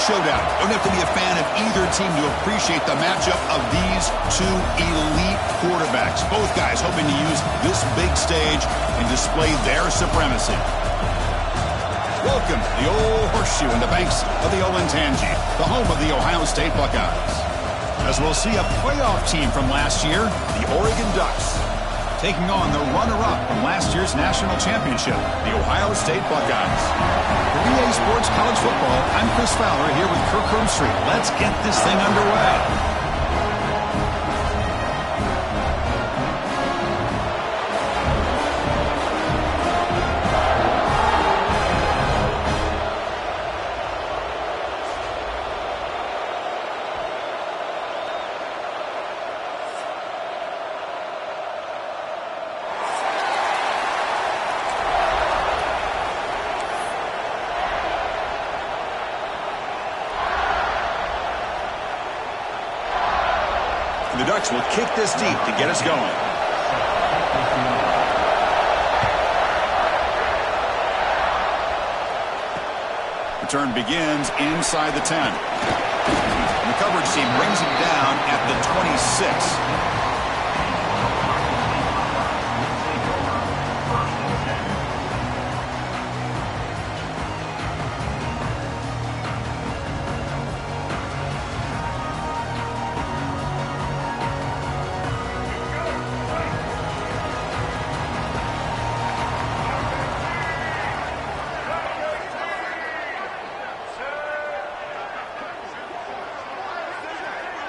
showdown. Don't have to be a fan of either team to appreciate the matchup of these two elite quarterbacks. Both guys hoping to use this big stage and display their supremacy. Welcome to the old horseshoe in the banks of the Olentangy, the home of the Ohio State Buckeyes. As we'll see a playoff team from last year, the Oregon Ducks, taking on the runner-up from last year's national championship, the Ohio State Buckeyes. For EA Sports College Football, I'm Chris Fowler here with Kirk Herbstreit. Let's get this thing underway. The Ducks will kick this deep to get us going. Return begins inside the 10. And the coverage team brings him down at the 26.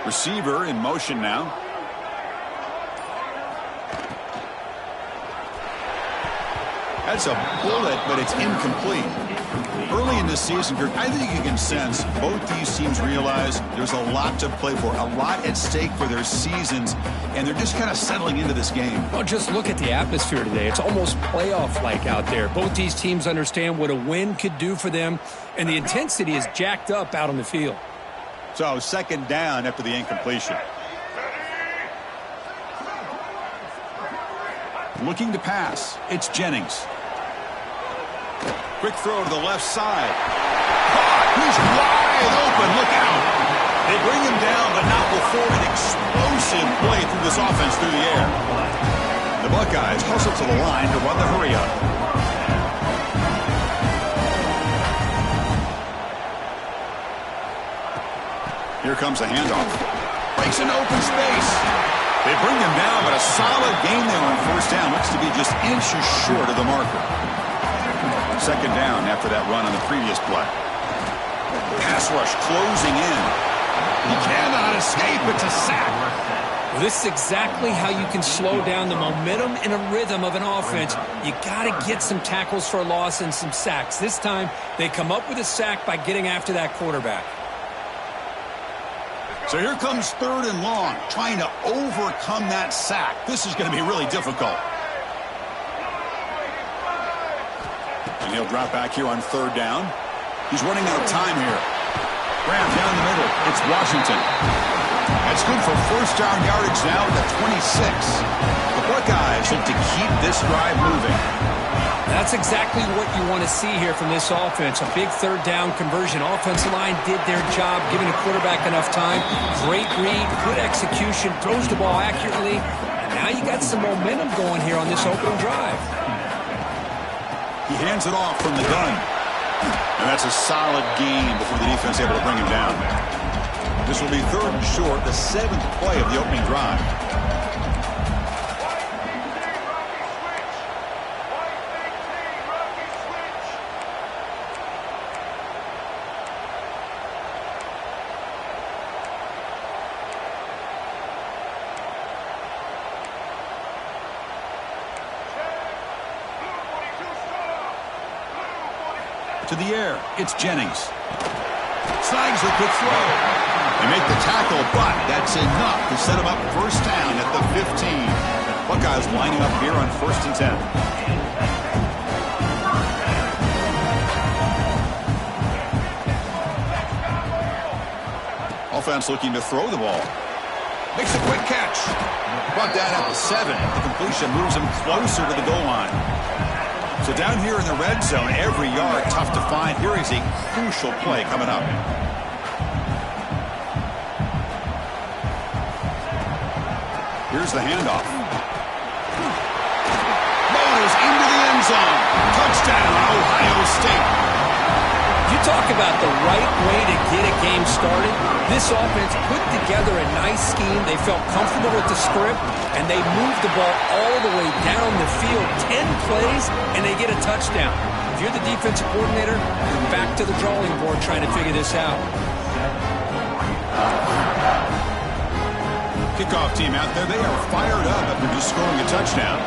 Receiver in motion now. That's a bullet, but it's incomplete. Early in this season, Kirk, I think you can sense both these teams realize there's a lot to play for, a lot at stake for their seasons, and they're just kind of settling into this game. Well, just look at the atmosphere today. It's almost playoff-like out there. Both these teams understand what a win could do for them, and the intensity is jacked up out on the field. So, second down after the incompletion. Looking to pass. It's Jennings. Quick throw to the left side. He's wide open. Look out. They bring him down, but not before an explosive play through this offense through the air. The Buckeyes hustle to the line to run the hurry-up. Here comes the handoff. Breaks an open space. They bring him down, but a solid gain there on first down. Looks to be just inches short of the marker. Second down after that run on the previous play. Pass rush closing in. He cannot escape. It's a sack. Well, this is exactly how you can slow down the momentum and a rhythm of an offense. You got to get some tackles for a loss and some sacks. This time, they come up with a sack by getting after that quarterback. So here comes third and long, trying to overcome that sack. This is going to be really difficult. And he'll drop back here on third down. He's running out of time here. Graham down the middle. It's Washington. That's good for first down yardage now at the 26. The Buckeyes look to keep this drive moving. That's exactly what you want to see here from this offense. A big third down conversion. Offensive line did their job, giving the quarterback enough time. Great read, good execution, throws the ball accurately. And now you got some momentum going here on this opening drive. He hands it off from the gun. And that's a solid gain before the defense able to bring him down. This will be third and short, the seventh play of the opening drive. To the air, it's Jennings. Snags a quick throw. They make the tackle, but that's enough to set him up first down at the 15. Buckeyes lining up here on 1st and 10. Offense looking to throw the ball. Makes a quick catch. Brought down at the 7. The completion moves him closer to the goal line. So down here in the red zone, every yard tough to find. Here is a crucial play coming up. Here's the handoff. Motors into the end zone. Touchdown, Ohio State. You talk about the right way to get a game started. This offense put together a nice scheme. They felt comfortable with the script, and they moved the ball all the way down the field. 10 plays, and they get a touchdown. If you're the defensive coordinator, you're back to the drawing board trying to figure this out. Kickoff team out there, they are fired up after just scoring a touchdown.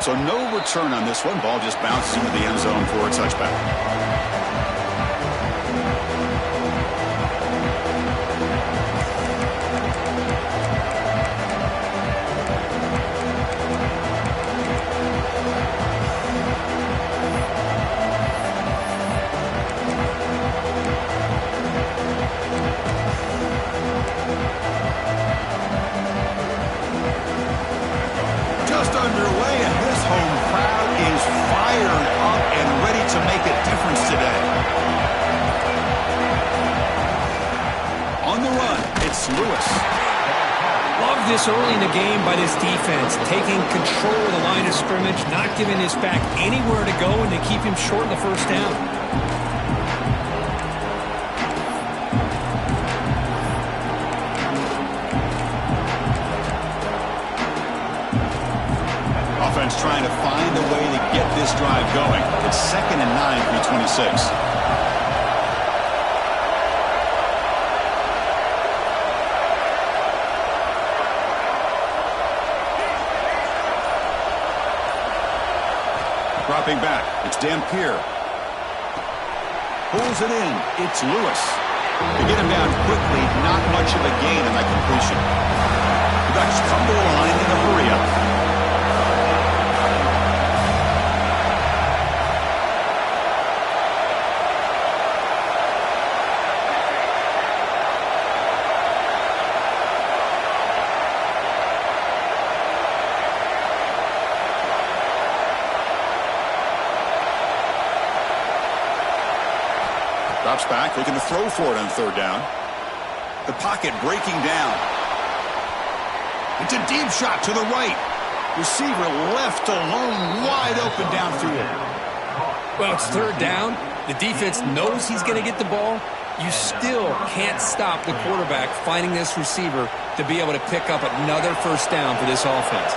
So no return on this one. Ball just bounces into the end zone for a touchback. Underway, and this home crowd is fired up and ready to make a difference today. On the run, it's Lewis. Love this early in the game by this defense, taking control of the line of scrimmage, not giving this back anywhere to go, and they keep him short of the first down. Trying to find a way to get this drive going. It's 2nd and 9 through 26. Dropping back, it's Dampier. Pulls it in, it's Lewis. To get him down quickly, not much of a gain in that completion. The Ducks come to the line in a hurry-up. Drops back, looking to throw for it on 3rd down. The pocket breaking down. It's a deep shot to the right. Receiver left alone, wide open downfield. Well, it's 3rd down. The defense knows he's going to get the ball. You still can't stop the quarterback finding this receiver to be able to pick up another 1st down for this offense.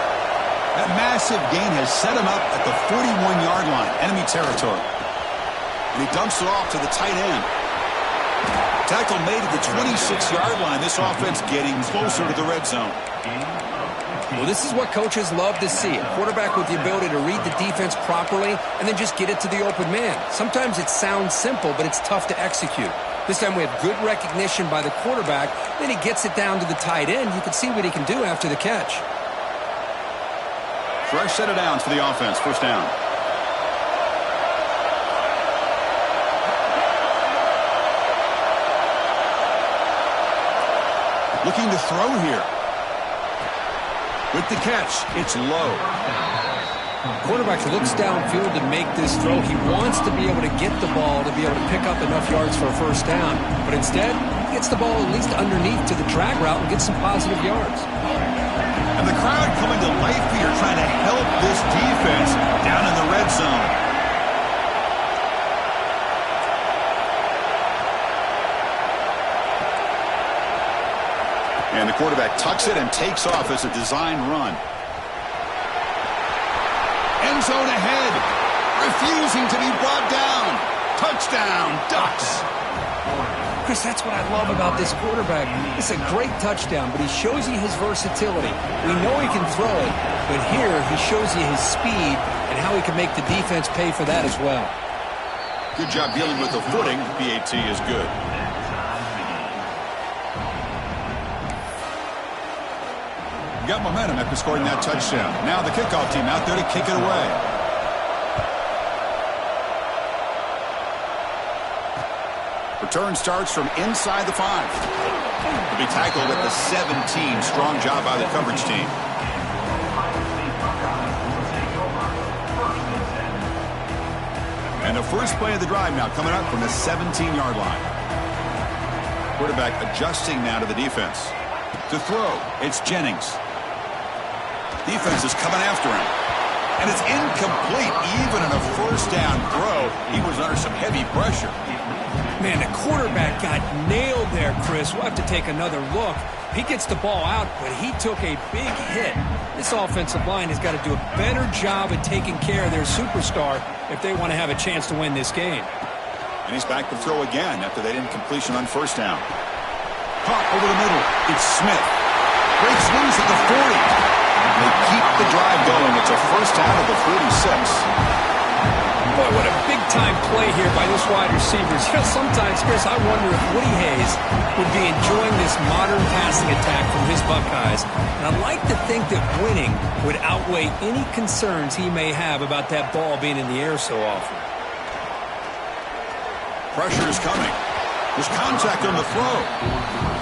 That massive gain has set him up at the 41-yard line, enemy territory. And he dumps it off to the tight end. Tackle made at the 26-yard line. This offense getting closer to the red zone. Well, this is what coaches love to see. A quarterback with the ability to read the defense properly and then just get it to the open man. Sometimes it sounds simple, but it's tough to execute. This time we have good recognition by the quarterback. Then he gets it down to the tight end. You can see what he can do after the catch. Fresh set of downs for the offense. 1st down. Looking to throw here. With the catch, it's low. Quarterback looks downfield to make this throw. He wants to be able to get the ball to be able to pick up enough yards for a 1st down. But instead, he gets the ball at least underneath to the drag route and gets some positive yards. And the crowd coming to life here trying to help this defense down in the red zone. And the quarterback tucks it and takes off as a design run. End zone ahead. Refusing to be brought down. Touchdown, Ducks. Chris, that's what I love about this quarterback. It's a great touchdown, but he shows you his versatility. We know he can throw it, but here he shows you his speed and how he can make the defense pay for that as well. Good job dealing with the footing. PAT is good. Got momentum after scoring that touchdown. Now the kickoff team out there to kick it away. Return starts from inside the 5. To be tackled at the 17. Strong job by the coverage team. the first play of the drive now coming up from the 17-yard line. Quarterback adjusting now to the defense. To throw, it's Jennings. Defense is coming after him. And it's incomplete. Even in a first down throw, he was under some heavy pressure. Man, the quarterback got nailed there, Chris. We'll have to take another look. He gets the ball out, but he took a big hit. This offensive line has got to do a better job at taking care of their superstar if they want to have a chance to win this game. And he's back to throw again after that incompletion on first down. Caught over the middle. It's Smith. Breaks loose at the 40. They keep the drive going. It's a first down at the 46. Boy, what a big-time play here by this wide receiver. You know, sometimes, Chris, I wonder if Woody Hayes would be enjoying this modern passing attack from his Buckeyes. And I'd like to think that winning would outweigh any concerns he may have about that ball being in the air so often. Pressure is coming. There's contact on the throw.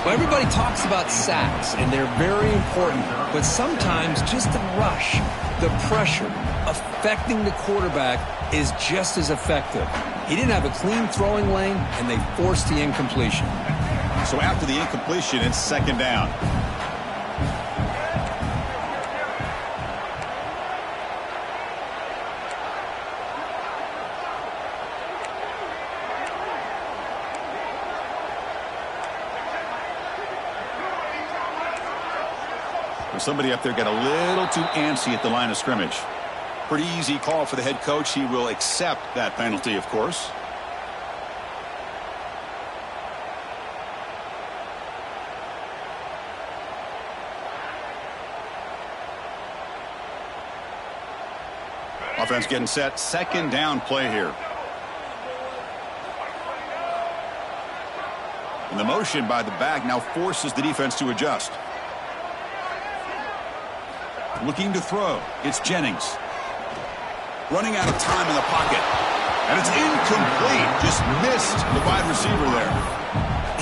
Well, everybody talks about sacks, and they're very important. But sometimes just the rush, the pressure, affecting the quarterback is just as effective. He didn't have a clean throwing lane, and they forced the incompletion. So after the incompletion, it's second down. Somebody up there got a little too antsy at the line of scrimmage. Pretty easy call for the head coach. He will accept that penalty, of course. Offense getting set. Second down play here. And the motion by the back now forces the defense to adjust. Looking to throw. It's Jennings. Running out of time in the pocket. And it's incomplete. Just missed the wide receiver there.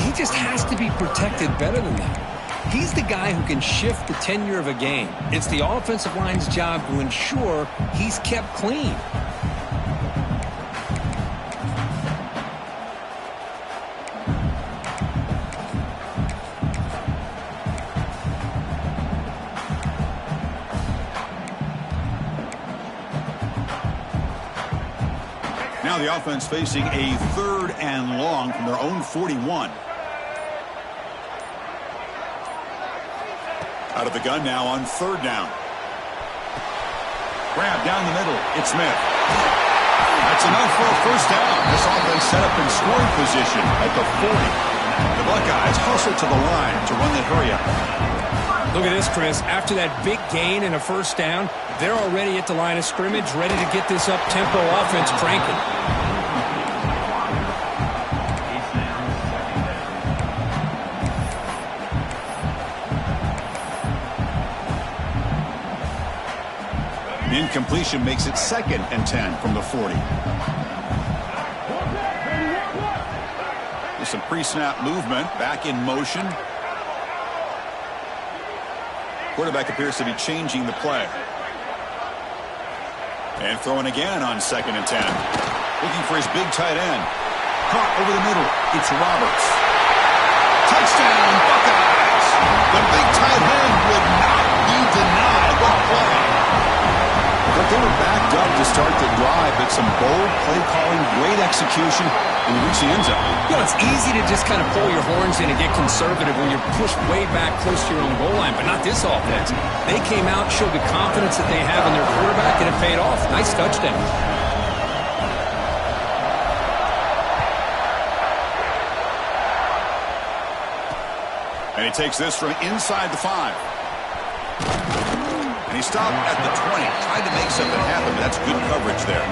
He just has to be protected better than that. He's the guy who can shift the tenure of a game. It's the offensive line's job to ensure he's kept clean. Now the offense facing a third and long from their own 41. Out of the gun now on third down. Grab down the middle. It's Smith. That's enough for a first down. This offense set up in scoring position at the 40. The Buckeyes hustle to the line to run the hurry-up. Look at this, Chris. After that big gain and a first down, they're already at the line of scrimmage, ready to get this up-tempo offense cranking. Incompletion makes it second and 10 from the 40. There's some pre-snap movement, back in motion. Quarterback appears to be changing the play. And throwing again on second and 10. Looking for his big tight end. Caught over the middle. It's Roberts. Touchdown, Buckeyes! The big tight end would not be denied. What play! But they were backed up to start the drive, but some bold play calling, great execution, and reach the end zone. You know, it's easy to just kind of pull your horns in and get conservative when you're pushed way back close to your own goal line, but not this offense. They came out, showed the confidence that they have in their quarterback, and it paid off. Nice touchdown. And he takes this from inside the 5. And he stopped at the 20, tried to make something happen, but that's good coverage there.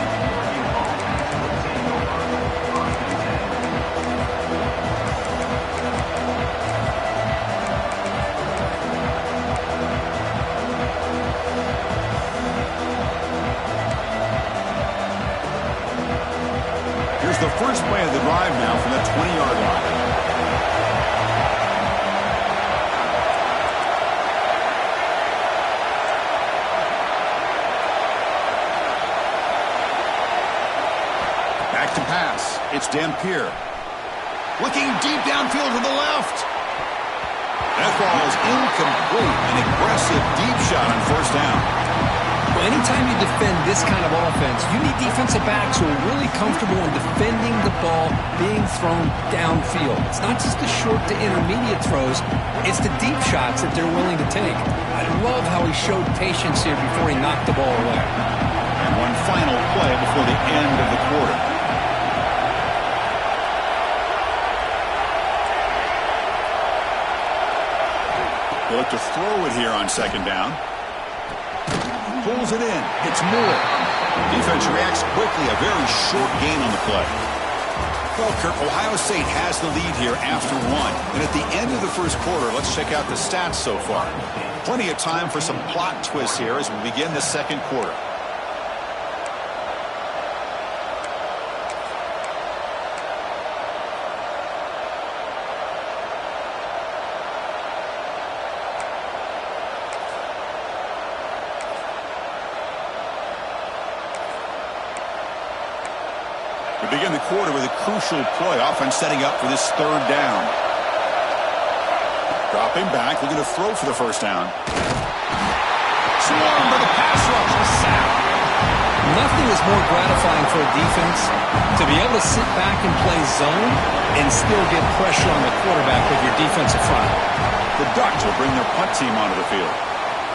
Here's the first play of the drive now from the 20-yard line. pass. It's Dampier. Looking deep downfield to the left. That ball is incomplete. An aggressive deep shot on first down. Well, anytime you defend this kind of offense, you need defensive backs who are really comfortable in defending the ball being thrown downfield. It's not just the short to intermediate throws, it's the deep shots that they're willing to take. I love how he showed patience here before he knocked the ball away. And one final play before the end of the quarter. They look to throw it here on second down. Pulls it in. It's Moore. Defense reacts quickly. A very short gain on the play. Well, Kirk, Ohio State has the lead here after one. And at the end of the first quarter, let's check out the stats so far. Plenty of time for some plot twists here as we begin the second quarter. We begin the quarter with a crucial play. Offense setting up for this third down. Dropping back, looking to throw for the first down. Swarmed by the pass rush, a sack. Nothing is more gratifying for a defense to be able to sit back and play zone and still get pressure on the quarterback with your defensive front. The Ducks will bring their punt team onto the field.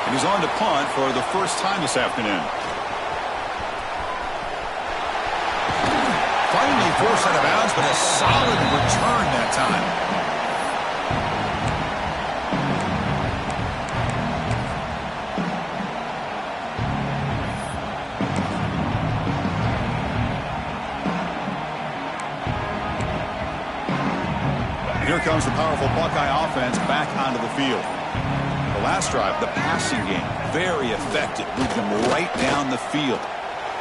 And he's on to punt for the first time this afternoon. Finally forced out of bounds, but a solid return that time. Here comes the powerful Buckeye offense back onto the field. The last drive, the passing game, very effective. Moved them right down the field.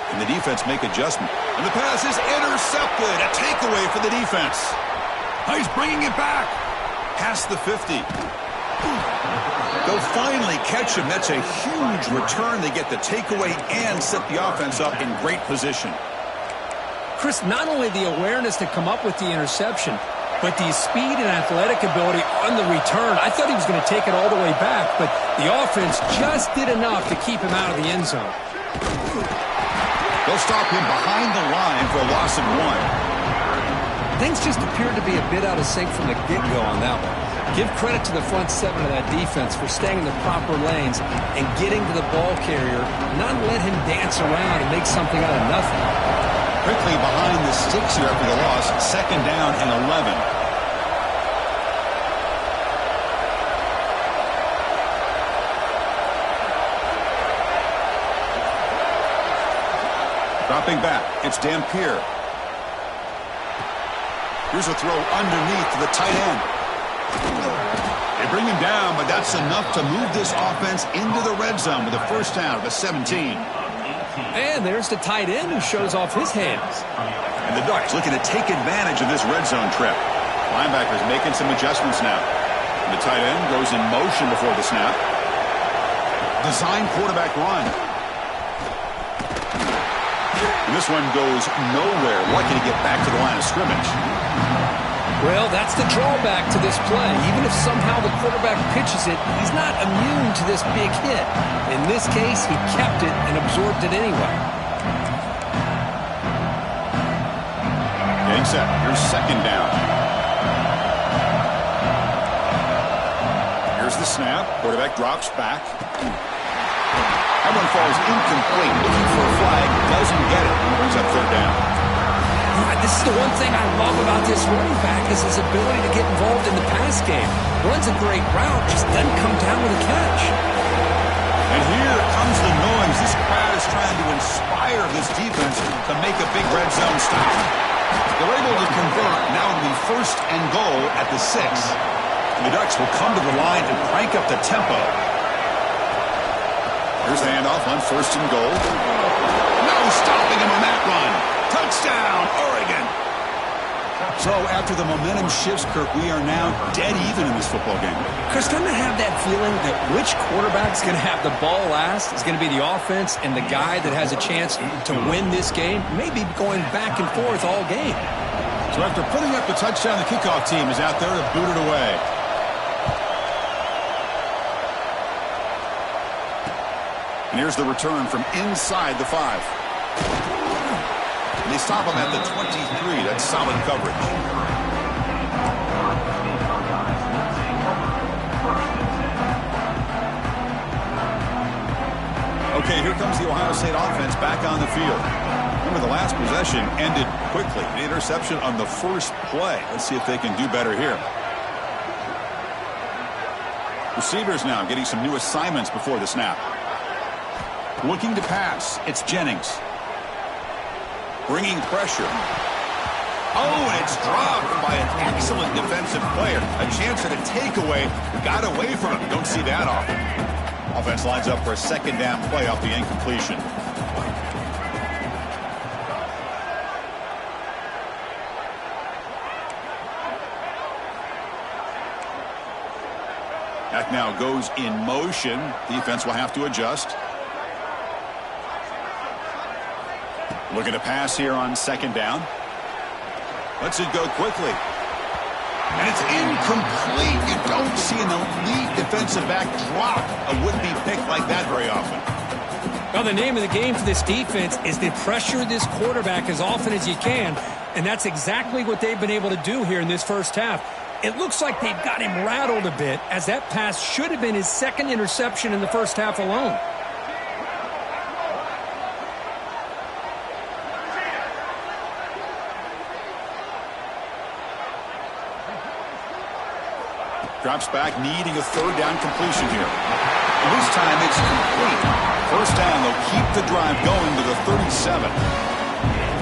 And the defense make adjustment. And the pass is intercepted. A takeaway for the defense. He's bringing it back. Past the 50. They'll finally catch him. That's a huge return. They get the takeaway and set the offense up in great position. Chris, not only the awareness to come up with the interception, but the speed and athletic ability on the return. I thought he was going to take it all the way back, but the offense just did enough to keep him out of the end zone. They'll stop him behind the line for a loss of one. Things just appeared to be a bit out of sync from the get-go on that one. Give credit to the front seven of that defense for staying in the proper lanes and getting to the ball carrier, not let him dance around and make something out of nothing. Quickly behind the sticks here after the loss. Second down and 11. Dropping back, it's Dampier. Here's a throw underneath to the tight end. They bring him down, but that's enough to move this offense into the red zone with a first down at the 17. And there's the tight end who shows off his hands. And the Ducks looking to take advantage of this red zone trip. Linebackers making some adjustments now. And the tight end goes in motion before the snap. Design quarterback run. And this one goes nowhere. Lucky to get back to the line of scrimmage. Well, that's the drawback to this play. Even if somehow the quarterback pitches it, he's not immune to this big hit. In this case, he kept it and absorbed it anyway. Getting set. Here's second down. Here's the snap. Quarterback drops back. That one falls incomplete. Looking for a flag. Doesn't get it. Brings up third down. This is the one thing I love about this running back is his ability to get involved in the pass game. Runs a great route, just doesn't come down with a catch. And here comes the noise. This crowd is trying to inspire this defense to make a big red zone stop. They're able to convert. Now it'll be first and goal at the 6. And the Ducks will come to the line and crank up the tempo. Here's the handoff on first and goal. No stopping him on that run. Touchdown, Oregon. So after the momentum shifts, Kirk, we are now dead even in this football game. Chris, doesn't it have that feeling that which quarterback is going to have the ball last is going to be the offense, and the guy that has a chance to win this game may be going back and forth all game? So after putting up the touchdown, the kickoff team is out there to boot it away. And here's the return from inside the 5. And they stop him at the 23. That's solid coverage. Okay, here comes the Ohio State offense back on the field. Remember, the last possession ended quickly. The interception on the first play. Let's see if they can do better here. Receivers now getting some new assignments before the snap. Looking to pass. It's Jennings. Bringing pressure. Oh, and it's dropped by an excellent defensive player. A chance at a takeaway. Got away from him. Don't see that often. Offense lines up for a second down play off the incompletion. That now goes in motion. Defense will have to adjust. Looking to pass here on second down. Lets it go quickly. And it's incomplete. You don't see an elite defensive back drop a would-be pick like that very often. Well, the name of the game for this defense is to pressure this quarterback as often as you can, and that's exactly what they've been able to do here in this first half. It looks like they've got him rattled a bit, as that pass should have been his second interception in the first half alone. Drops back, needing a third down completion here. And this time it's complete. First down, they'll keep the drive going to the 37.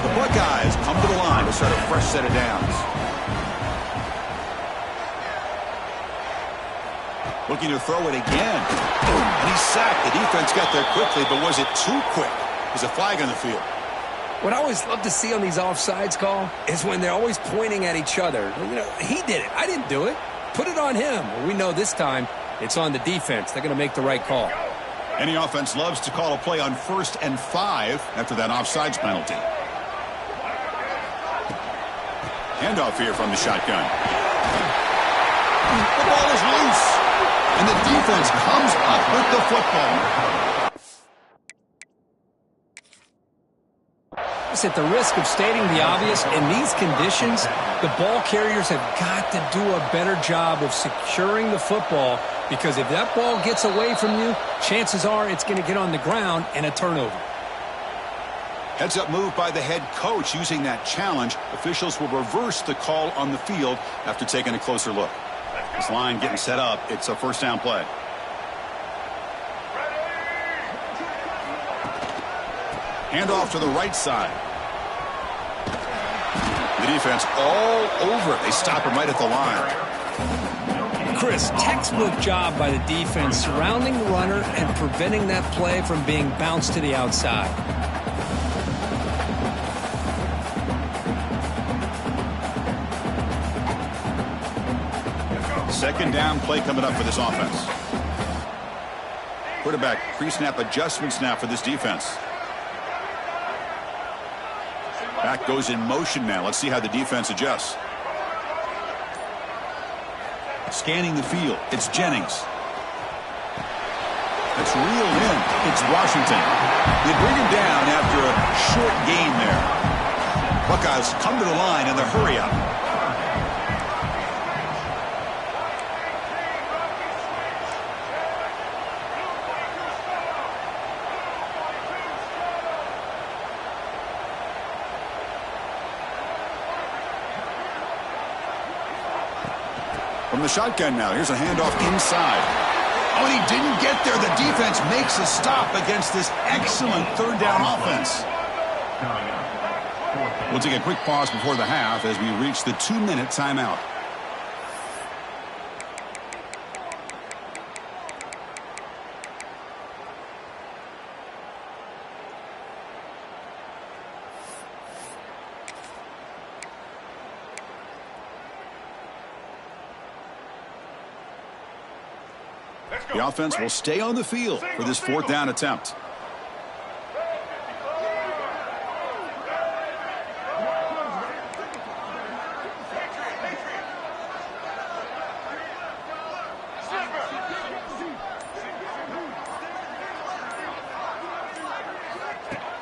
The Buckeyes come to the line to start a fresh set of downs. Looking to throw it again. And he's sacked. The defense got there quickly, but was it too quick? There's a flag on the field. What I always love to see on these offsides call is when they're always pointing at each other. You know, he did it. I didn't do it. Put it on him. Well, we know this time it's on the defense. They're going to make the right call. Any offense loves to call a play on 1st and 5 after that offsides penalty. Handoff here from the shotgun. The ball is loose. And the defense comes up with the football. At the risk of stating the obvious, in these conditions, the ball carriers have got to do a better job of securing the football, because if that ball gets away from you, chances are it's going to get on the ground and a turnover. Heads up move by the head coach. Using that challenge, officials will reverse the call on the field after taking a closer look. This line getting set up. It's a first down play. Handoff to the right side. The defense all over it. They stop him right at the line. Chris, textbook job by the defense surrounding the runner and preventing that play from being bounced to the outside. Second down play coming up for this offense. Quarterback pre-snap adjustments now for this defense. Back goes in motion now. Let's see how the defense adjusts. Scanning the field. It's Jennings. It's reeled in. It's Washington. They bring him down after a short gain there. Buckeyes come to the line in the hurry up. From the shotgun now, here's a handoff inside. Oh, and he didn't get there. The defense makes a stop against this excellent third down offense. We'll take a quick pause before the half as we reach the 2-minute timeout. The offense will stay on the field for this fourth down attempt.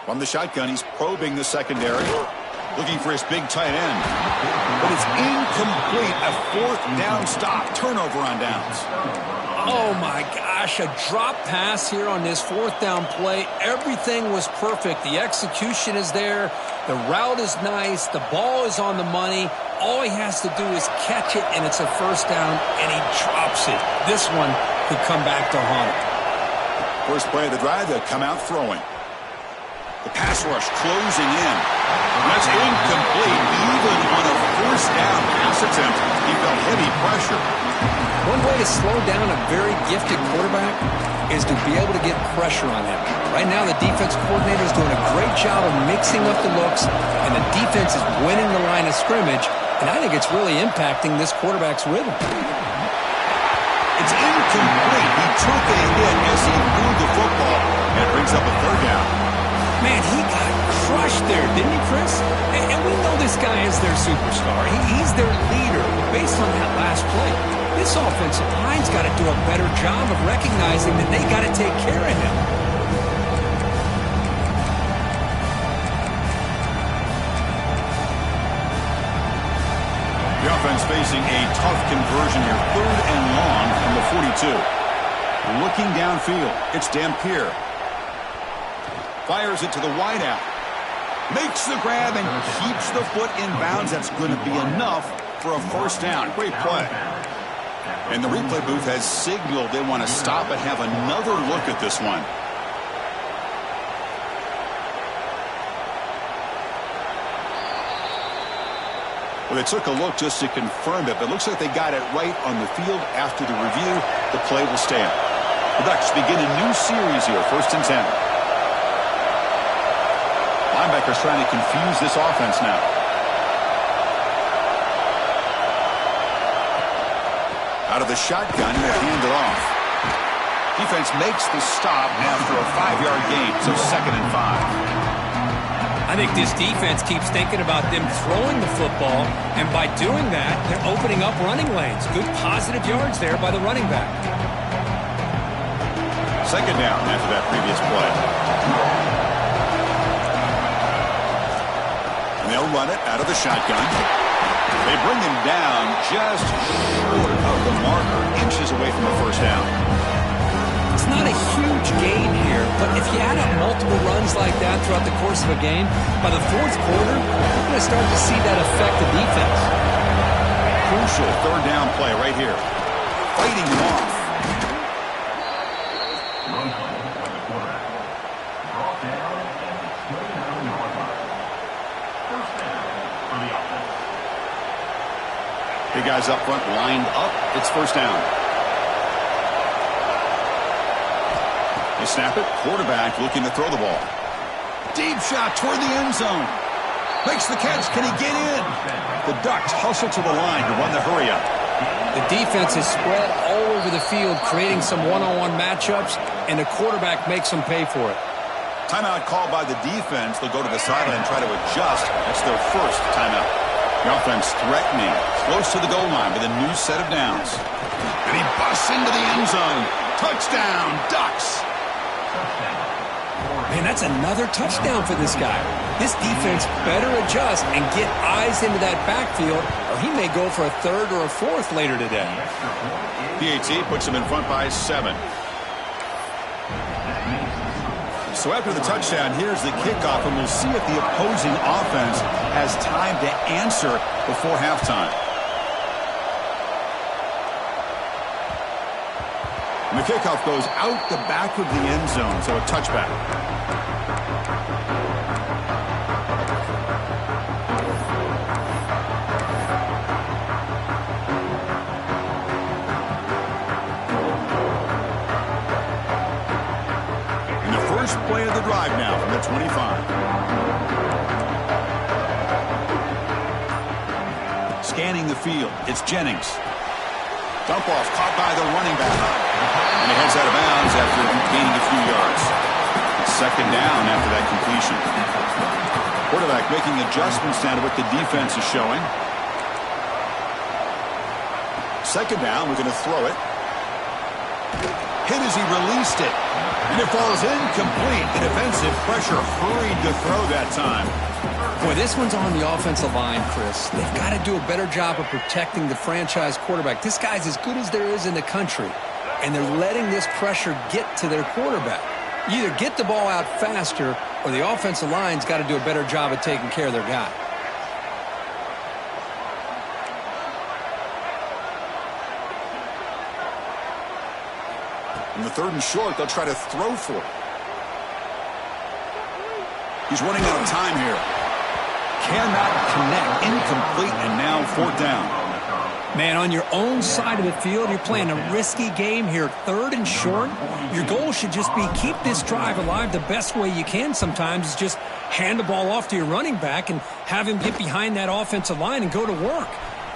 From the shotgun, he's probing the secondary, looking for his big tight end. But it's incomplete. A fourth down stop. Turnover on downs. Oh, my gosh. A drop pass here on this fourth down play. Everything was perfect. The execution is there. The route is nice. The ball is on the money. All he has to do is catch it, and it's a first down, and he drops it. This one could come back to haunt him. First play of the drive, they'll come out throwing. The pass rush closing in. That's incomplete. Even on a first down pass attempt, he felt heavy pressure. One way to slow down a very gifted quarterback is to be able to get pressure on him. Right now, the defense coordinator is doing a great job of mixing up the looks, and the defense is winning the line of scrimmage, and I think it's really impacting this quarterback's rhythm. It's incomplete. He took a hit as he threw the football, and brings up a third down. Man, he got crushed there, didn't he, Chris? And we know this guy is their superstar. He's their leader. But based on that last play, this offensive line's got to do a better job of recognizing that they got to take care of him. The offense facing a tough conversion here. Third and long from the 42. Looking downfield, it's Dampier. Fires it to the wideout. Makes the grab and keeps the foot in bounds. That's going to be enough for a first down. Great play. And the replay booth has signaled they want to stop and have another look at this one. Well, they took a look just to confirm it, but it looks like they got it right on the field. After the review, the play will stand. The Ducks begin a new series here, 1st and 10. Linebackers trying to confuse this offense now. Out of the shotgun, they hand it off. Defense makes the stop after a 5-yard gain, so 2nd and 5. I think this defense keeps thinking about them throwing the football, and by doing that, they're opening up running lanes. Good positive yards there by the running back. 2nd down after that previous play. And they'll run it out of the shotgun. They bring him down just short of the marker, inches away from the first down. It's not a huge gain here, but if you add up multiple runs like that throughout the course of a game, by the 4th quarter, we're going to start to see that affect the defense. Crucial 3rd down play right here. Fighting him off. Big guys up front lined up. It's first down. They snap it. Quarterback looking to throw the ball. Deep shot toward the end zone. Makes the catch. Can he get in? The Ducks hustle to the line to run the hurry up. The defense is spread all over the field, creating some one-on-one matchups, and the quarterback makes them pay for it. Timeout called by the defense. They'll go to the sideline and try to adjust. That's their first timeout. The offense threatening, close to the goal line with a new set of downs. And he busts into the end zone. Touchdown, Ducks. Man, that's another touchdown for this guy. This defense better adjust and get eyes into that backfield, or he may go for a 3rd or a 4th later today. PAT puts him in front by 7. So after the touchdown, here's the kickoff, and we'll see if the opposing offense has time to answer before halftime. And the kickoff goes out the back of the end zone, so a touchback. First play of the drive now from the 25. Scanning the field, it's Jennings. Dump off caught by the running back. And he heads out of bounds after gaining a few yards. Second down after that completion. Quarterback making adjustments now to what the defense is showing. Second down, we're going to throw it. Hit as he released it. And it falls incomplete. The defensive pressure hurried to throw that time. Boy, this one's on the offensive line, Chris. They've got to do a better job of protecting the franchise quarterback. This guy's as good as there is in the country, and they're letting this pressure get to their quarterback. You either get the ball out faster, or the offensive line's got to do a better job of taking care of their guy. In the third and short, they'll try to throw for it. He's running out of time here. Cannot connect. Incomplete, and now fourth down. Man, on your own side of the field, you're playing a risky game here. Third and short, your goal should just be keep this drive alive the best way you can sometimes is just hand the ball off to your running back and have him get behind that offensive line and go to work.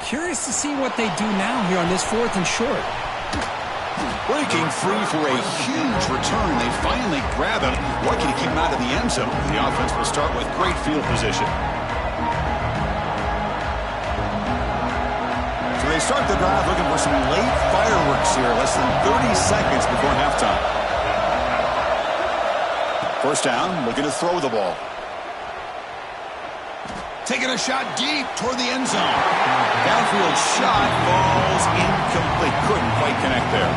Curious to see what they do now here on this fourth and short. Breaking free for a huge return. They finally grab him. Lucky to keep him out of the end zone. The offense will start with great field position. So they start the drive looking for some late fireworks here. Less than 30 seconds before halftime. First down, looking to throw the ball. Taking a shot deep toward the end zone. Downfield shot falls incomplete. Couldn't quite connect there.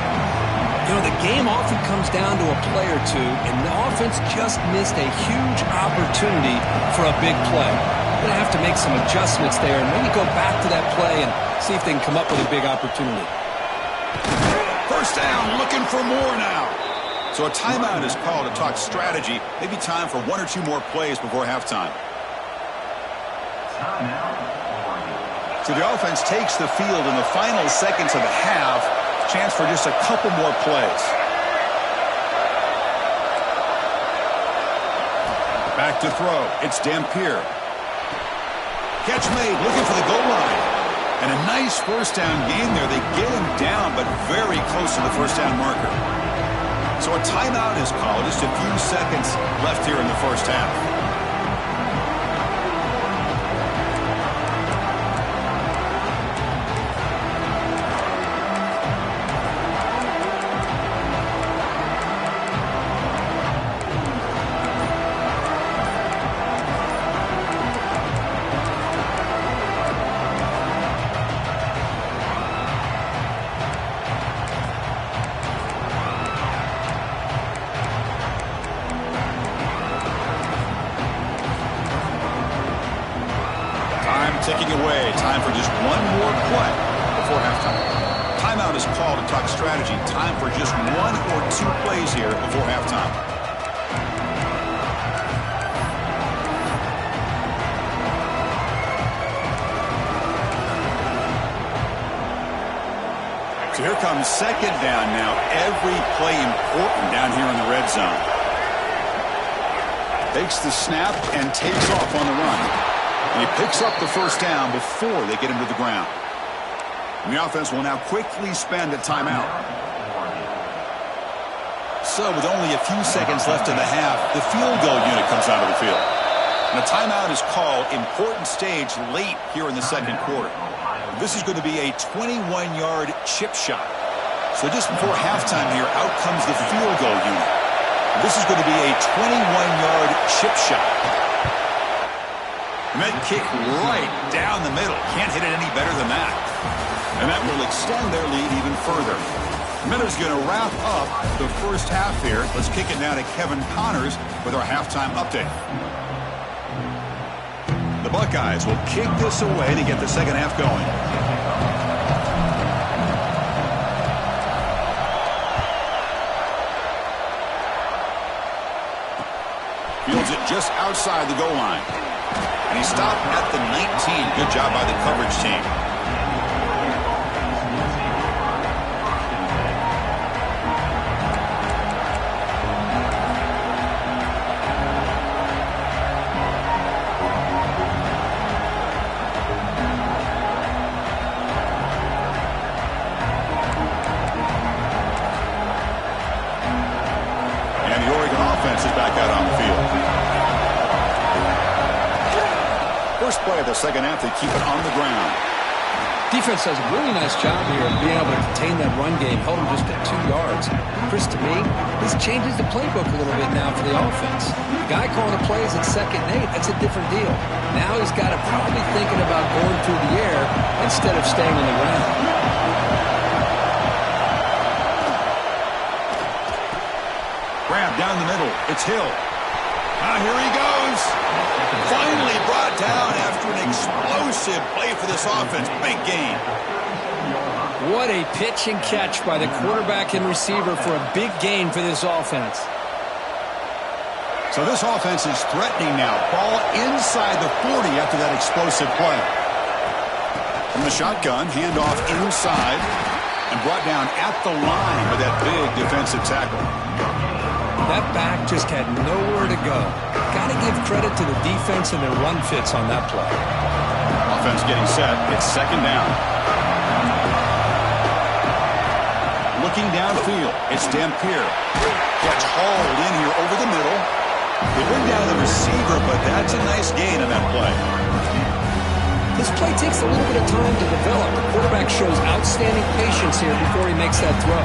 You know, the game often comes down to a play or two, and the offense just missed a huge opportunity for a big play. They're going to have to make some adjustments there and maybe go back to that play and see if they can come up with a big opportunity. First down, looking for more now. So a timeout is called to talk strategy. Maybe time for one or two more plays before halftime. So the offense takes the field in the final seconds of the half. Chance for just a couple more plays. Back to throw. It's Dampier. Catch made, looking for the goal line. And a nice first down gain there. They get him down, but very close to the first down marker. So a timeout is called. Just a few seconds left here in the first half. Ticking away. Time for just one more play before halftime. Timeout is called to talk strategy. Time for just one or two plays here before halftime. So here comes second down now. Every play important down here in the red zone. Takes the snap and takes off on the run. And he picks up the first down before they get him to the ground. And the offense will now quickly spend a timeout. So with only a few seconds left in the half, the field goal unit comes out of the field. And a timeout is called. Important stage late here in the second quarter. This is going to be a 21-yard chip shot. So just before halftime here, out comes the field goal unit. This is going to be a 21-yard chip shot. And that kick right down the middle. Can't hit it any better than that. And that will extend their lead even further. Miller's going to wrap up the first half here. Let's kick it now to Kevin Connors with our halftime update. The Buckeyes will kick this away to get the second half going. Fields it just outside the goal line. And he stopped at the 19. Good job by the coverage team. back out on the field. First play of the second half, they keep it on the ground. Defense does a really nice job here of being able to contain that run game, held them just at 2 yards. Chris, to me, this changes the playbook a little bit now for the offense. The guy calling the plays at 2nd and 8, that's a different deal. Now he's got to probably thinking about going through the air instead of staying on the ground. Grab down the middle. It's Hill. Here he goes. Finally brought down after an explosive play for this offense. Big gain. What a pitch and catch by the quarterback and receiver for a big gain for this offense. So this offense is threatening now. Ball inside the 40 after that explosive play. From the shotgun, handoff inside, and brought down at the line with that big defensive tackle. That back just had nowhere to go. Got to give credit to the defense and their run fits on that play. Offense getting set. It's 2nd down. Looking downfield. It's Dampier. Gets hauled in here over the middle. They bring down the receiver, but that's a nice gain on that play. This play takes a little bit of time to develop. The quarterback shows outstanding patience here before he makes that throw.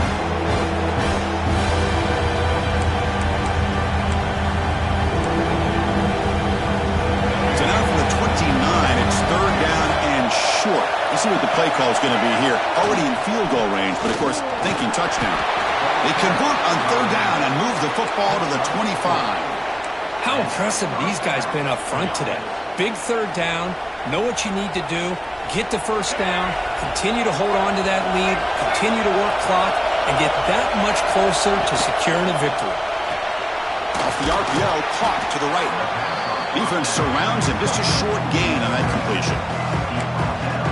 Let's see what the play call is going to be here. Already in field goal range, but of course, thinking touchdown. They convert on 3rd down and move the football to the 25. How impressive these guys been up front today. Big 3rd down, know what you need to do, get the 1st down, continue to hold on to that lead, continue to work clock, and get that much closer to securing a victory. Off the RPO, caught to the right. Defense surrounds him, just a short gain on that completion.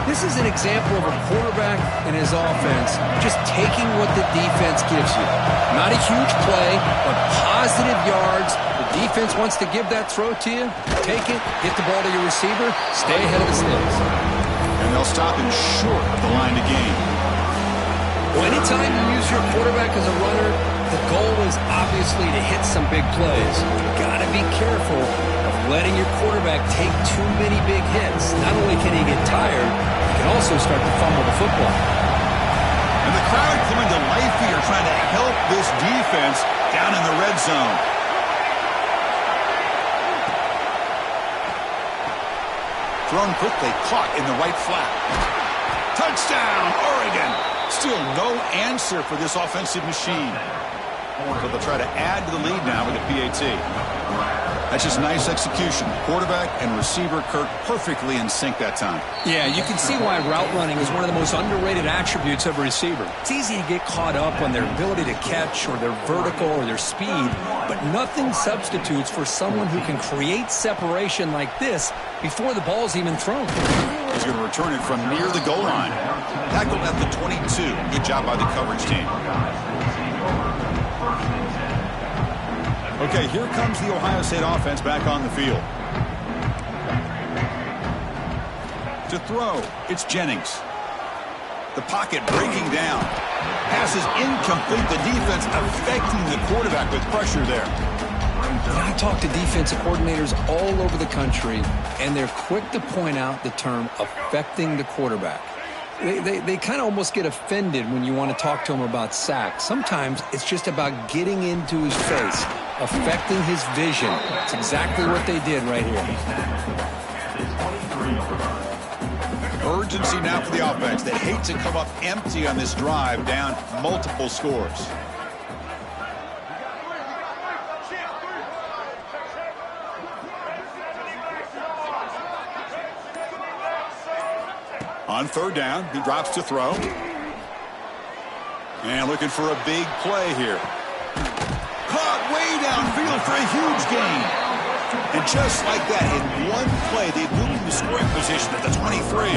This is an example of a quarterback and his offense just taking what the defense gives you. Not a huge play, but positive yards. The defense wants to give that throw to you. Take it, get the ball to your receiver, stay ahead of the sticks. And they'll stop him short of the line to gain. Well, anytime you use your quarterback as a runner, the goal is obviously to hit some big plays. You've got to be careful of letting your quarterback take too many big hits. Not only can he get tired, he can also start to fumble the football. And the crowd coming to life here, trying to help this defense down in the red zone. Thrown quickly, caught in the right flat. Touchdown, Oregon! Still no answer for this offensive machine. So they'll try to add to the lead now with a PAT. That's just nice execution. Quarterback and receiver Kirk perfectly in sync that time. Yeah, you can see why route running is one of the most underrated attributes of a receiver. It's easy to get caught up on their ability to catch or their vertical or their speed, but nothing substitutes for someone who can create separation like this before the ball's even thrown. He's going to return it from near the goal line. Tackled at the 22. Good job by the coverage team. Okay, here comes the Ohio State offense back on the field. To throw, it's Jennings. The pocket breaking down. Pass is incomplete. The defense affecting the quarterback with pressure there. I talk to defensive coordinators all over the country, and they're quick to point out the term affecting the quarterback. They kind of almost get offended when you want to talk to them about sacks. Sometimes it's just about getting into his face, affecting his vision. It's exactly what they did right here. Urgency now for the offense. They hate to come up empty on this drive, down multiple scores. On 3rd down, he drops to throw. And looking for a big play here. Caught way downfield for a huge gain. And just like that, in one play, they moved into scoring position at the 23.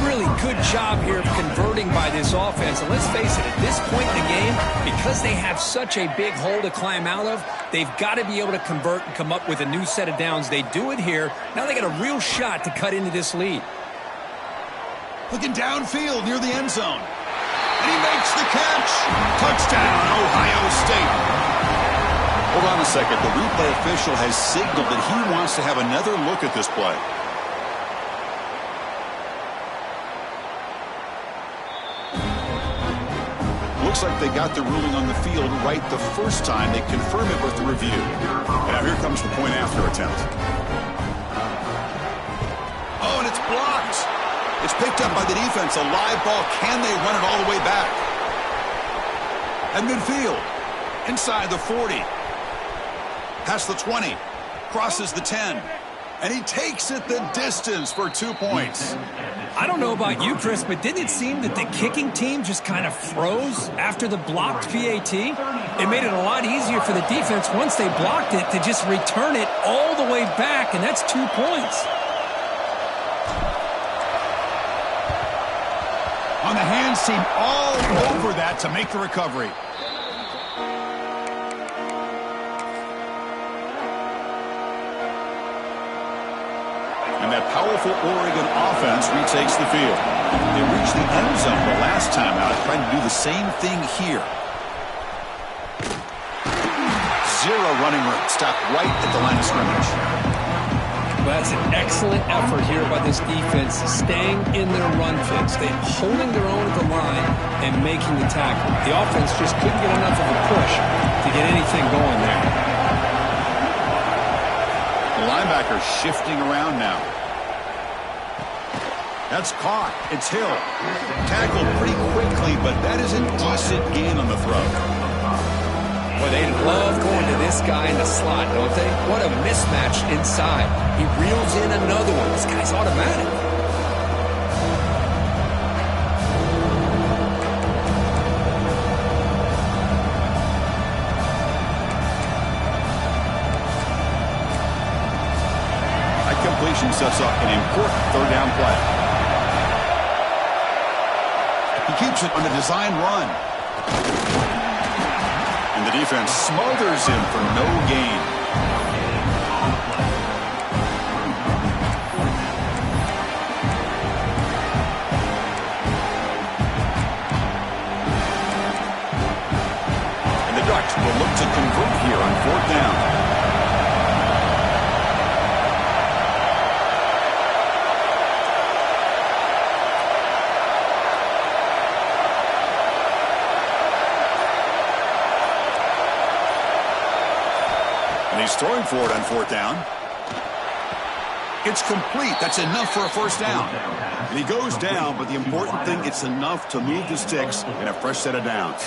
Really good job here of converting by this offense. And let's face it, at this point in the game, because they have such a big hole to climb out of, they've got to be able to convert and come up with a new set of downs. They do it here. Now they got a real shot to cut into this lead. Looking downfield near the end zone. And he makes the catch. Touchdown, Ohio State. Hold on a second. The replay official has signaled that he wants to have another look at this play. Looks like they got the ruling on the field right the first time. They confirm it with the review. And now here comes the point after attempt. Oh, and it's blocked. It's picked up by the defense. A live ball. Can they run it all the way back? At midfield. Inside the 40. Past the 20. Crosses the 10. And he takes it the distance for 2 points. I don't know about you, Chris, but didn't it seem that the kicking team just kind of froze after the blocked PAT? It made it a lot easier for the defense once they blocked it to just return it all the way back, and that's 2 points. On the hands team all over that to make the recovery. And that powerful Oregon offense retakes the field. They reached the end zone the last time out, trying to do the same thing here. Zero running room. Stopped right at the line of scrimmage. Well, that's an excellent effort here by this defense, staying in their run fits. They're holding their own at the line and making the tackle. The offense just couldn't get enough of a push to get anything going there. The linebacker shifting around now. That's caught. It's Hill. Tackled pretty quickly, but that is a decent gain on the throw. Well, they love going to this guy in the slot, don't they? What a mismatch inside. He reels in another one. This guy's automatic. That completion sets up an important third down play. He keeps it on a design run. And the defense smothers him for no gain. And the Ducks will look to convert here on fourth down. He's throwing for it on fourth down. It's complete. That's enough for a first down. And he goes down, but the important thing, it's enough to move the sticks in a fresh set of downs.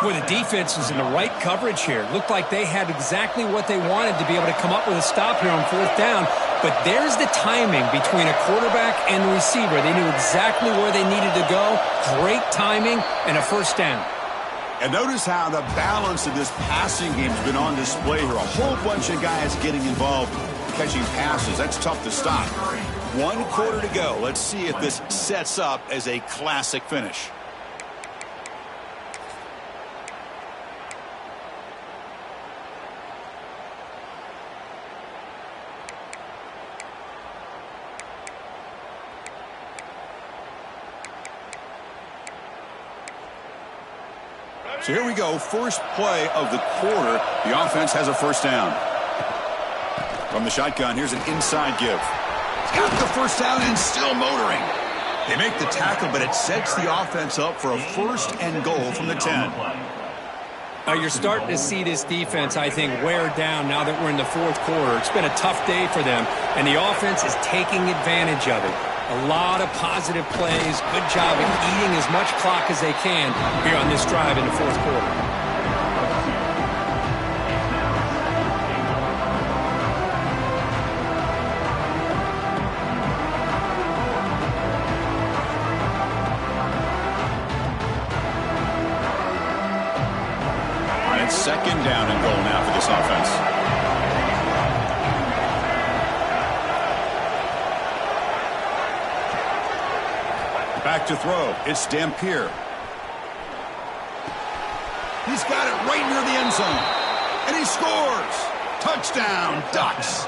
Boy, the defense was in the right coverage here. Looked like they had exactly what they wanted to be able to come up with a stop here on fourth down. But there's the timing between a quarterback and the receiver. They knew exactly where they needed to go. Great timing and a first down. And notice how the balance of this passing game has been on display here. A whole bunch of guys getting involved, catching passes. That's tough to stop. 1 quarter to go. Let's see if this sets up as a classic finish. So here we go, first play of the quarter. The offense has a first down. From the shotgun, here's an inside give. He's got the first down and still motoring. They make the tackle, but it sets the offense up for a first and goal from the 10. You're starting to see this defense, I think, wear down now that we're in the fourth quarter. It's been a tough day for them, and the offense is taking advantage of it. A lot of positive plays. Good job of eating as much clock as they can here on this drive in the fourth quarter. And it's second down and goal now for this offense. Back to throw. It's Dampier. He's got it right near the end zone. And he scores. Touchdown, Ducks.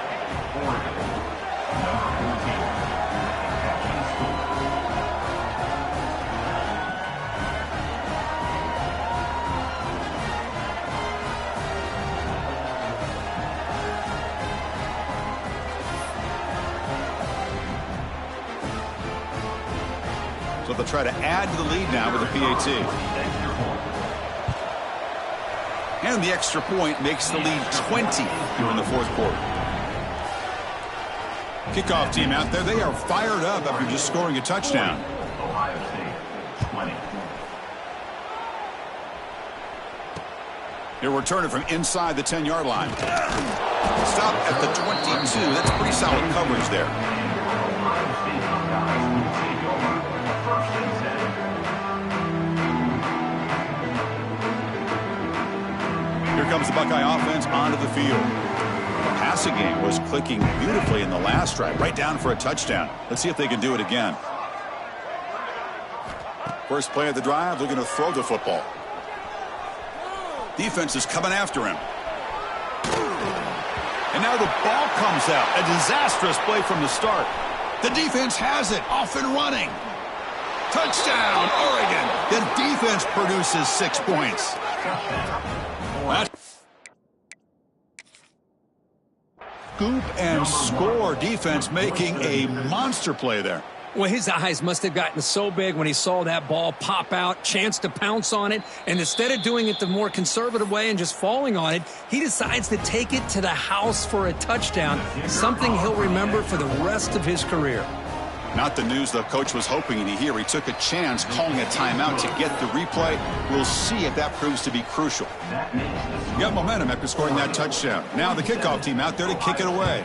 So they'll try to add to the lead now with a PAT. And the extra point makes the lead 20 here in the fourth quarter. Kickoff team out there, they are fired up after just scoring a touchdown. Ohio State, 20. He'll return it from inside the 10-yard line. Stop at the 22. That's pretty solid coverage there. Here comes the Buckeye offense onto the field. The passing game was clicking beautifully in the last drive, right down for a touchdown. Let's see if they can do it again. First play of the drive, they're going to throw the football. Defense is coming after him. And now the ball comes out. A disastrous play from the start. The defense has it, off and running. Touchdown, Oregon. The defense produces 6 points. Scoop and score, defense making a monster play there. Well, his eyes must have gotten so big when he saw that ball pop out, chance to pounce on it, and instead of doing it the more conservative way and just falling on it, he decides to take it to the house for a touchdown, something he'll remember for the rest of his career. Not the news the coach was hoping to hear. He took a chance calling a timeout to get the replay. We'll see if that proves to be crucial. Got momentum after scoring that touchdown. Now the kickoff team out there to kick it away.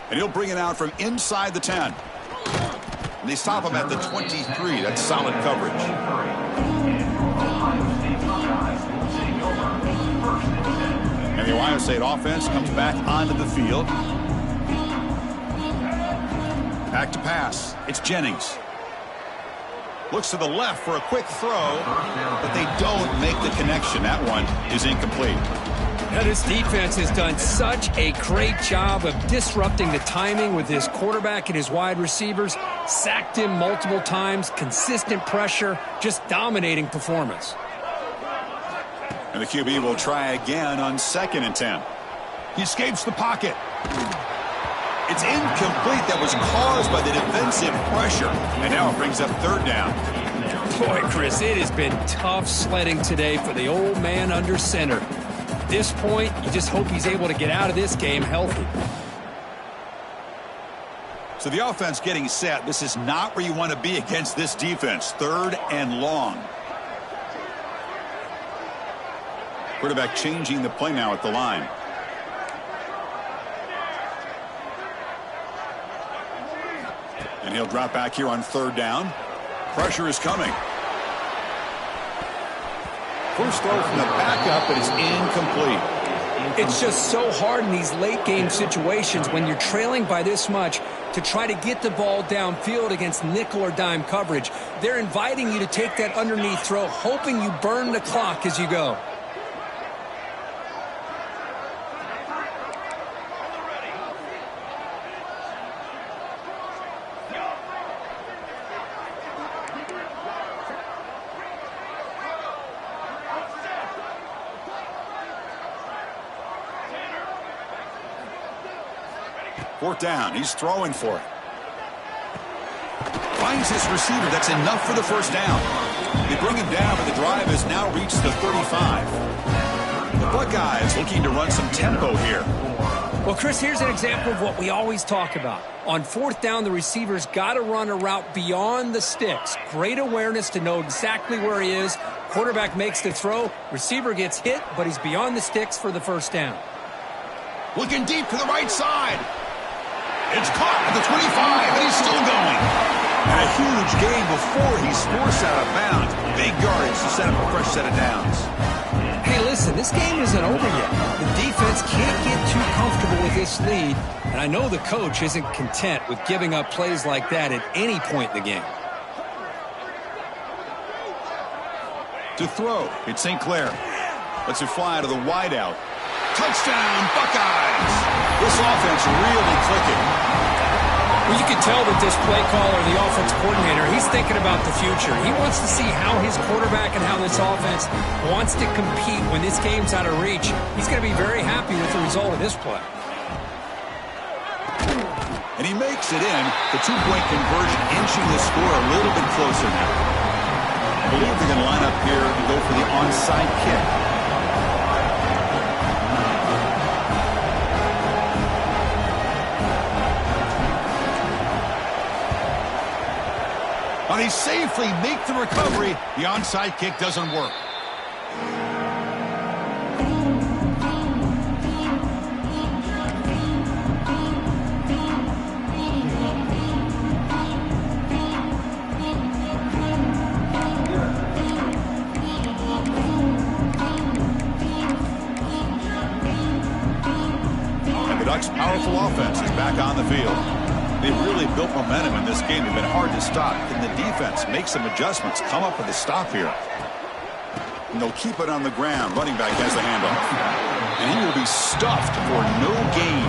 And he'll bring it out from inside the 10. And they stop him at the 23. That's solid coverage. And the Ohio State offense comes back onto the field. Back to pass. It's Jennings. Looks to the left for a quick throw, but they don't make the connection. That one is incomplete. Now, this defense has done such a great job of disrupting the timing with his quarterback and his wide receivers. Sacked him multiple times, consistent pressure, just dominating performance. And the QB will try again on 2nd and 10. He escapes the pocket. It's incomplete. That was caused by the defensive pressure. And now it brings up 3rd down. Boy, Chris, it has been tough sledding today for the old man under center. At this point, you just hope he's able to get out of this game healthy. So the offense getting set. This is not where you want to be against this defense. 3rd and long. Quarterback changing the play now at the line. And he'll drop back here on 3rd down. Pressure is coming. First throw from the backup, but it's incomplete. It's just so hard in these late game situations when you're trailing by this much to try to get the ball downfield against nickel or dime coverage. They're inviting you to take that underneath throw, hoping you burn the clock as you go. Fourth down. He's throwing for it. Finds his receiver. That's enough for the first down. They bring him down, but the drive has now reached the 35. The Buckeyes looking to run some tempo here. Well, Chris, here's an example of what we always talk about. On 4th down, the receiver's got to run a route beyond the sticks. Great awareness to know exactly where he is. Quarterback makes the throw. Receiver gets hit, but he's beyond the sticks for the first down. Looking deep to the right side. It's caught at the 25, and he's still going. And a huge gain before he's forced out of bounds. Big yardage to set up a fresh set of downs. Hey, listen, this game isn't over yet. The defense can't get too comfortable with this lead, and I know the coach isn't content with giving up plays like that at any point in the game. To throw, it's St. Clair. Lets it fly to the wideout. Touchdown, Buckeyes! This offense really clicking. Well, you can tell that this play caller, the offense coordinator, he's thinking about the future. He wants to see how his quarterback and how this offense wants to compete when this game's out of reach. He's going to be very happy with the result of this play. And he makes it in. The two-point conversion inching the score a little bit closer now. I believe they're going to line up here and go for the onside kick. But he safely makes the recovery. The onside kick doesn't work. And the Ducks' powerful offense is back on the field. They've really built momentum in this game. They've been hard to stop. Can the defense make some adjustments? Come up with a stop here. And they'll keep it on the ground. Running back has the handoff. And he will be stuffed for no gain.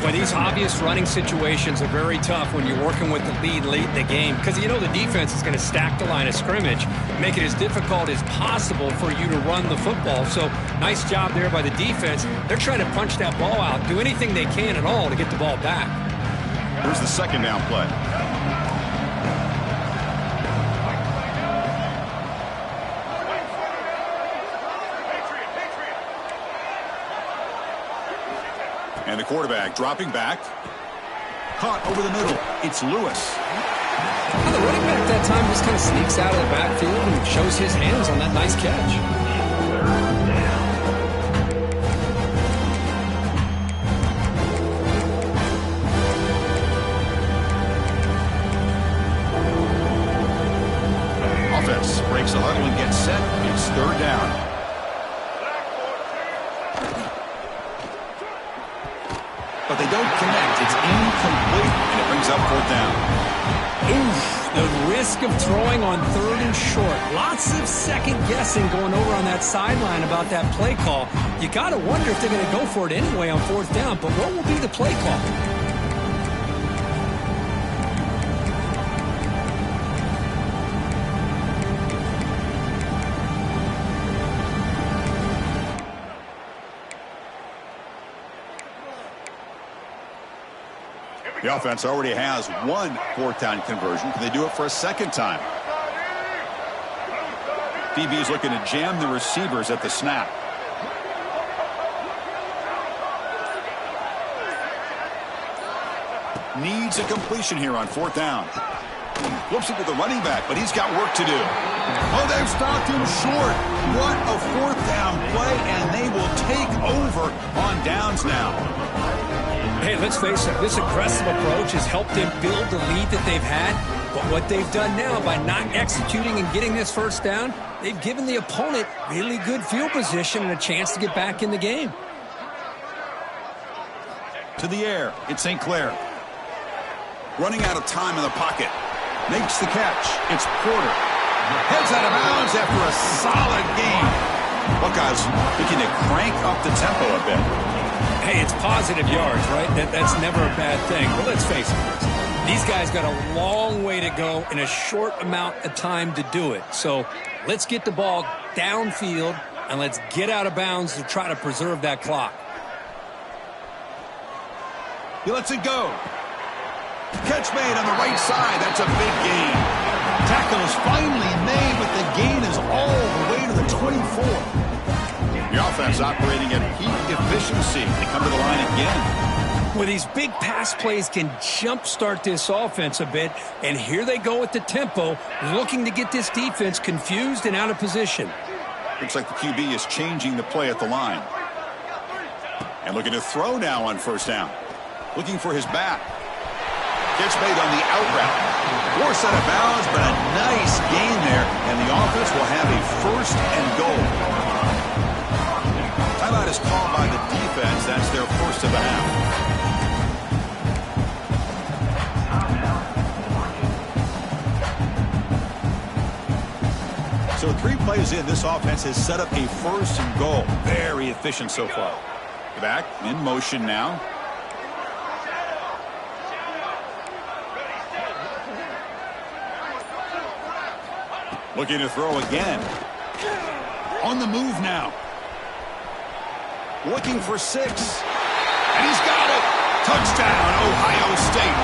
Well, these obvious running situations are very tough when you're working with the lead late in the game because you know the defense is going to stack the line of scrimmage, make it as difficult as possible for you to run the football. So nice job there by the defense. They're trying to punch that ball out, do anything they can at all to get the ball back. Here's the second down play. And the quarterback dropping back. Caught over the middle. It's Lewis. Well, the running back that time just kind of sneaks out of the backfield and shows his hands on that nice catch. Offense breaks the huddle and gets set. It's third down. But they don't connect. It's incomplete, and it brings up fourth down. Oof, the risk of throwing on third and short. Lots of second guessing going over on that sideline about that play call. You got to wonder if they're going to go for it anyway on fourth down, but what will be the play call? The offense already has one fourth down conversion. Can they do it for a second time? DB's looking to jam the receivers at the snap. Needs a completion here on fourth down. Flips it to the running back, but he's got work to do. Oh, they've stopped him short. What a fourth down play, and they will take over on downs now. Hey, let's face it, this aggressive approach has helped them build the lead that they've had. But what they've done now by not executing and getting this first down, they've given the opponent really good field position and a chance to get back in the game. To the air, it's St. Clair. Running out of time in the pocket. Makes the catch. It's Porter. Heads out of bounds after a solid game. Buckeyes looking to crank up the tempo a bit. Hey, it's positive yards, right? That's never a bad thing. But let's face it, these guys got a long way to go in a short amount of time to do it. So let's get the ball downfield, and let's get out of bounds to try to preserve that clock. He lets it go. Catch made on the right side. That's a big gain. Tackle is finally made, but the gain is all the way to the 24. The offense operating at peak efficiency. They come to the line again. Well, these big pass plays can jumpstart this offense a bit, and here they go with the tempo, looking to get this defense confused and out of position. Looks like the QB is changing the play at the line. And looking to throw now on first down. Looking for his back. Gets made on the out route. Forced out of bounds, but a nice gain there, and the offense will have a first and goal. Timeout is called by the defense. That's their first of the half. So 3 plays in, this offense has set up a first and goal. Very efficient so far. Back in motion now. Looking to throw again. On the move now. Looking for 6. And he's got it. Touchdown, Ohio. late.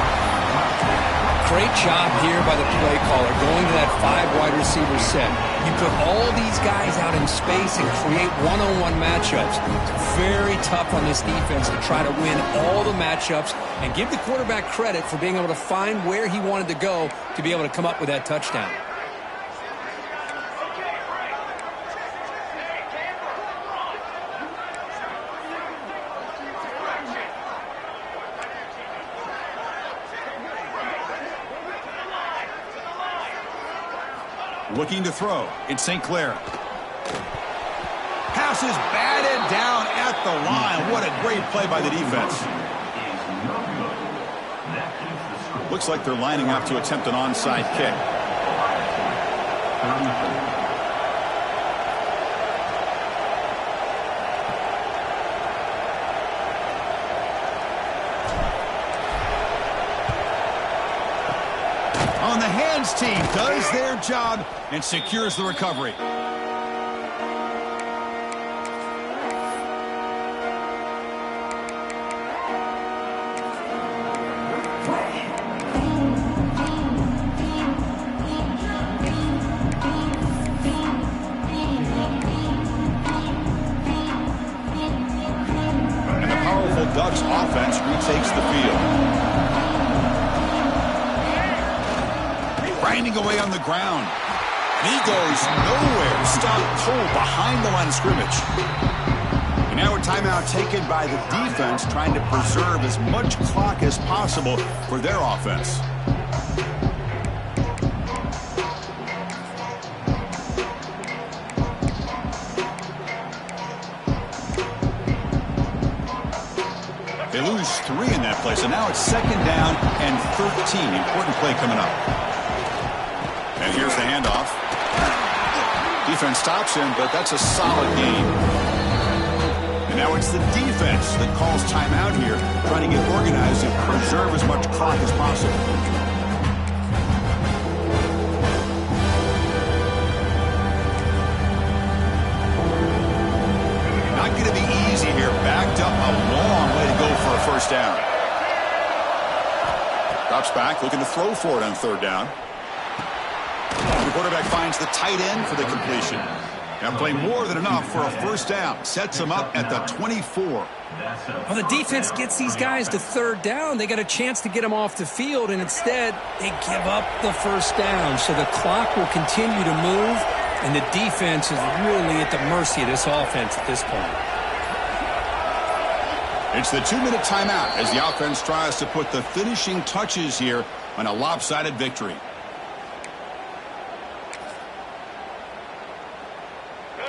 Great job here by the play caller, going to that 5 wide receiver set. You put all these guys out in space and create one-on-one matchups. It's very tough on this defense to try to win all the matchups and give the quarterback credit for being able to find where he wanted to go to be able to come up with that touchdown. Looking to throw. It's St. Clair. Pass is batted down at the line. What a great play by the defense. Looks like they're lining up to attempt an onside kick. On the hands team does their job and secures the recovery. And the powerful Ducks offense retakes the field. Grinding away on the ground. And he goes nowhere. Stopped cold behind the line of scrimmage. And now a timeout taken by the defense, trying to preserve as much clock as possible for their offense. They lose 3 in that play, so now it's 2nd down and 13. Important play coming up. And here's the handoff. Defense stops him, but that's a solid gain. And now it's the defense that calls timeout here, trying to get organized and preserve as much clock as possible. Not going to be easy here. Backed up a long way to go for a first down. Drops back, looking to throw for it on 3rd down. The quarterback finds the tight end for the completion. Now play more than enough for a first down. Sets him up at the 24. Well, the defense gets these guys to 3rd down. They got a chance to get them off the field, and instead they give up the first down. So the clock will continue to move, and the defense is really at the mercy of this offense at this point. It's the 2-minute timeout as the offense tries to put the finishing touches here on a lopsided victory.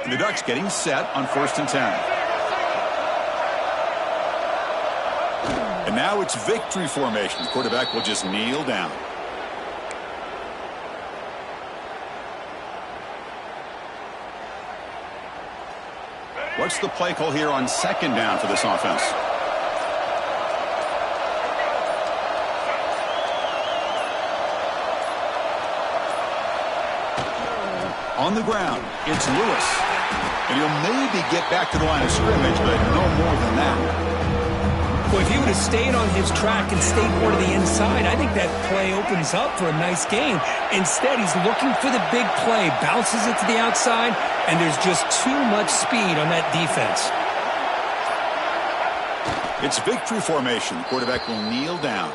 The Ducks getting set on 1st and 10. And now it's victory formation. The quarterback will just kneel down. What's the play call here on 2nd down for this offense? On the ground, it's Lewis. And he'll maybe get back to the line of scrimmage, but no more than that. Well, if he would have stayed on his track and stayed more to the inside, I think that play opens up for a nice gain. Instead, he's looking for the big play, bounces it to the outside, and there's just too much speed on that defense. It's victory formation. The quarterback will kneel down.